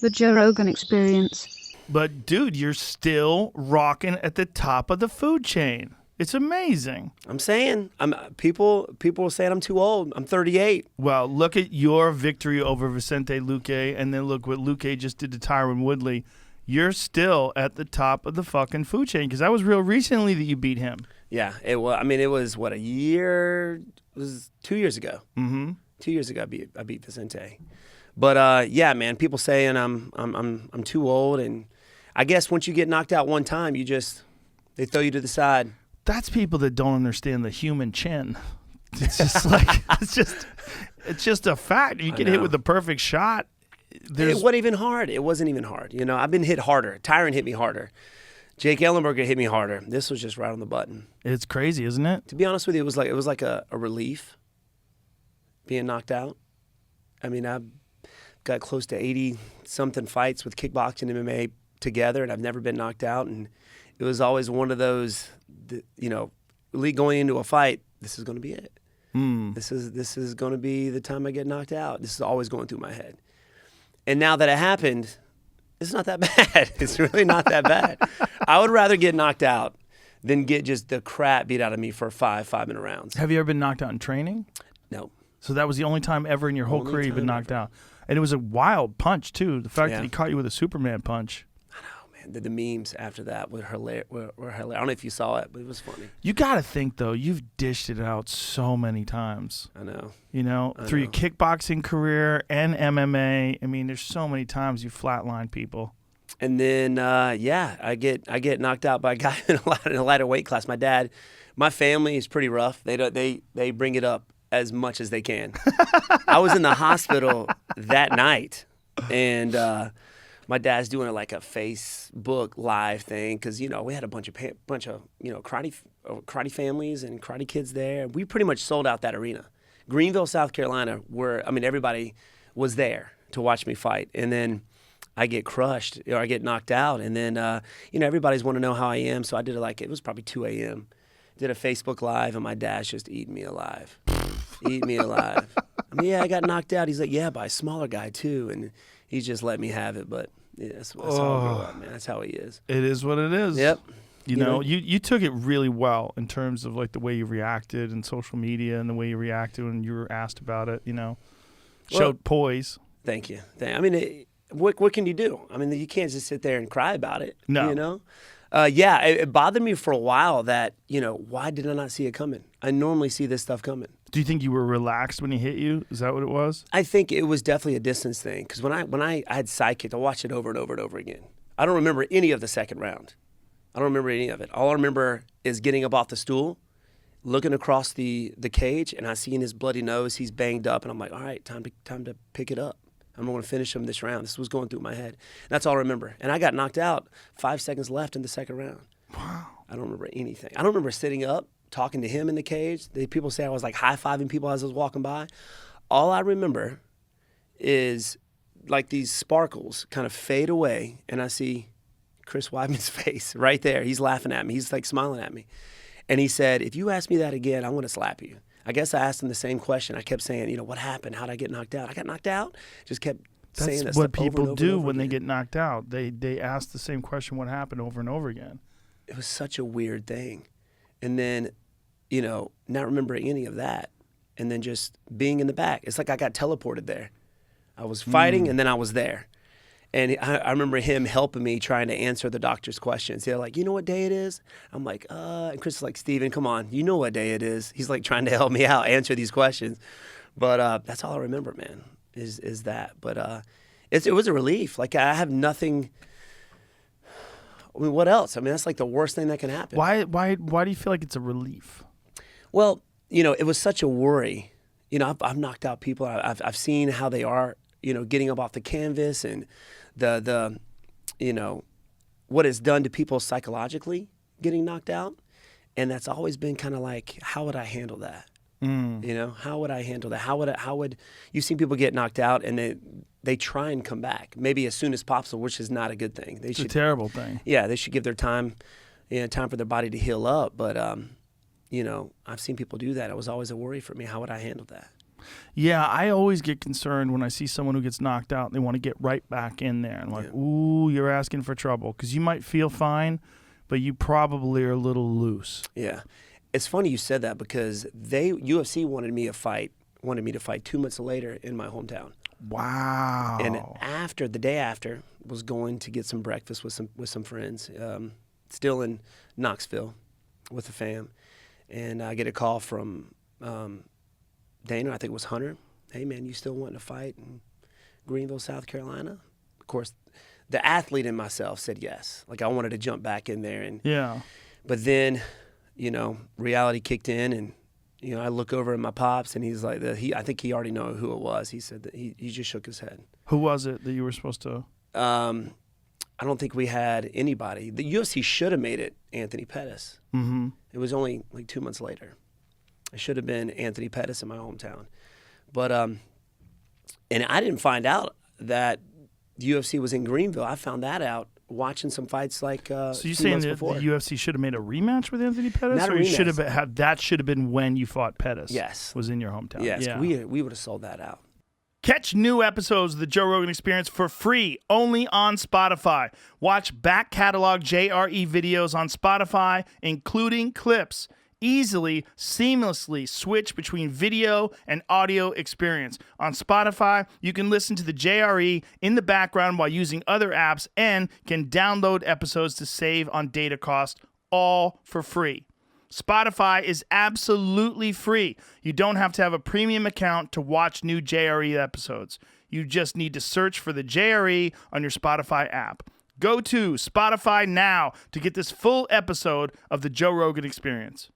The Joe Rogan Experience. But, dude, you're still rocking at the top of the food chain. It's amazing. I'm saying, people are saying I'm too old. I'm 38. Well, look at your victory over Vicente Luque, and then look what Luque just did to Tyron Woodley. You're still at the top of the fucking food chain, because that was real recently that you beat him. Yeah, it was. I mean, it was what, a year? It was 2 years ago. Mm-hmm. 2 years ago, I beat Vicente. But yeah, man, people saying I'm too old, and I guess once you get knocked out one time, they throw you to the side. That's people that don't understand the human chin. It's just like it's just a fact. You get hit with the perfect shot. It wasn't even hard. It wasn't even hard. You know, I've been hit harder. Tyron hit me harder. Jake Ellenberger hit me harder. This was just right on the button. It's crazy, isn't it? To be honest with you, it was like a relief being knocked out. I mean, I've got close to 80-something fights with kickboxing and MMA together, and I've never been knocked out. And it was always one of those, you know, going into a fight, this is going to be it. This is going to be the time I get knocked out. This is always going through my head. And now that it happened, it's not that bad. It's really not that bad. I would rather get knocked out than get just the crap beat out of me for 5-minute rounds. Have you ever been knocked out in training? No. So that was the only time ever in your whole career you've been knocked out. And it was a wild punch, too. The fact that he caught you with a Superman punch. I know, man. The memes after that were hilarious. I don't know if you saw it, but it was funny. You got to think, though, you've dished it out so many times. I know. You know, through your kickboxing career and MMA. I mean, there's so many times you flatline people. And then, I get knocked out by a guy in a lighter weight class. My family is pretty rough. They bring it up as much as they can. I was in the hospital that night, and my dad's doing like a Facebook live thing because, you know, we had a bunch of you know, karate families and karate kids there. We pretty much sold out that arena. Greenville, South Carolina, everybody was there to watch me fight. And then I get crushed, or I get knocked out, and then you know, everybody's want to know how I am. So I did it was probably 2 a.m. Did a Facebook live, and my dad's just eating me alive. Eat me alive. I mean, yeah, I got knocked out. He's like, yeah, by a smaller guy too, and he just let me have it. But yeah, that's how I grew up, man. That's how he is. It is what it is. Yep. You know, you took it really well in terms of like the way you reacted in social media and the way you reacted when you were asked about it. You know, showed poise. Thank you. I mean, what can you do? I mean, you can't just sit there and cry about it. No. You know. Yeah, it bothered me for a while that, you know, why did I not see it coming? I normally see this stuff coming. Do you think you were relaxed when he hit you? Is that what it was? I think it was definitely a distance thing because when I had side kicked, I watched it over and over and over again. I don't remember any of the second round. I don't remember any of it. All I remember is getting up off the stool, looking across the cage, and I seen his bloody nose. He's banged up, and I'm like, all right, time to pick it up. I'm going to finish him this round. This was going through my head. That's all I remember. And I got knocked out 5 seconds left in the second round. Wow. I don't remember anything. I don't remember sitting up, talking to him in the cage. People say I was like high-fiving people as I was walking by. All I remember is like these sparkles kind of fade away, and I see Chris Weidman's face right there. He's laughing at me. He's like smiling at me. And he said, if you ask me that again, I'm going to slap you. I guess I asked him the same question. I kept saying, you know, what happened? How'd I get knocked out? I got knocked out? Just kept saying that That's stuff what people over and do over when they again. get knocked out. They ask the same question, what happened, over and over again. It was such a weird thing. And then, you know, not remembering any of that. And then just being in the back. It's like I got teleported there. I was fighting and then I was there. And I remember him helping me trying to answer the doctor's questions. They're like, you know what day it is? I'm like, and Chris is like, Steven, come on. You know what day it is. He's like trying to help me out, answer these questions. But that's all I remember, man, is that. But it was a relief. Like, I have nothing. I mean, what else? I mean, that's like the worst thing that can happen. Why do you feel like it's a relief? Well, you know, it was such a worry. You know, I've knocked out people. I've seen how they are, you know, getting up off the canvas and the you know, what it's done to people psychologically getting knocked out. And that's always been kind of like, how would I handle that? You know, how would I handle that? How would you've seen people get knocked out and they try and come back maybe as soon as possible, which is not a good thing. It's a terrible thing. Yeah, they should give their time, you know, time for their body to heal up. But you know, I've seen people do that. It was always a worry for me. How would I handle that? Yeah, I always get concerned when I see someone who gets knocked out and they want to get right back in there. And like, ooh, you're asking for trouble. Because you might feel fine, but you probably are a little loose. Yeah. It's funny you said that because UFC wanted me to fight 2 months later in my hometown. Wow. And the day after, was going to get some breakfast with some friends, still in Knoxville with the fam. And I get a call from Dana, I think it was Hunter. Hey, man, you still wanting to fight in Greenville, South Carolina? Of course, the athlete in myself said yes. Like, I wanted to jump back in there. But then, reality kicked in, and, I look over at my pops, and he's like, I think he already knew who it was. He said that he just shook his head. Who was it that you were supposed to? I don't think we had anybody. The UFC should have made it Anthony Pettis. Mm-hmm. It was only like 2 months later. It should have been Anthony Pettis in my hometown. But, and I didn't find out that the UFC was in Greenville. I found that out watching some fights like So you're saying that the UFC should have made a rematch with Anthony Pettis? Not a or rematch. That should have been when you fought Pettis? Yes. Was in your hometown? Yes, Yeah. we would have sold that out. Catch new episodes of The Joe Rogan Experience for free only on Spotify. Watch back catalog JRE videos on Spotify, including clips. Easily, seamlessly switch between video and audio experience. On Spotify, you can listen to the JRE in the background while using other apps and can download episodes to save on data cost, all for free. Spotify is absolutely free. You don't have to have a premium account to watch new JRE episodes. You just need to search for the JRE on your Spotify app. Go to Spotify now to get this full episode of The Joe Rogan Experience.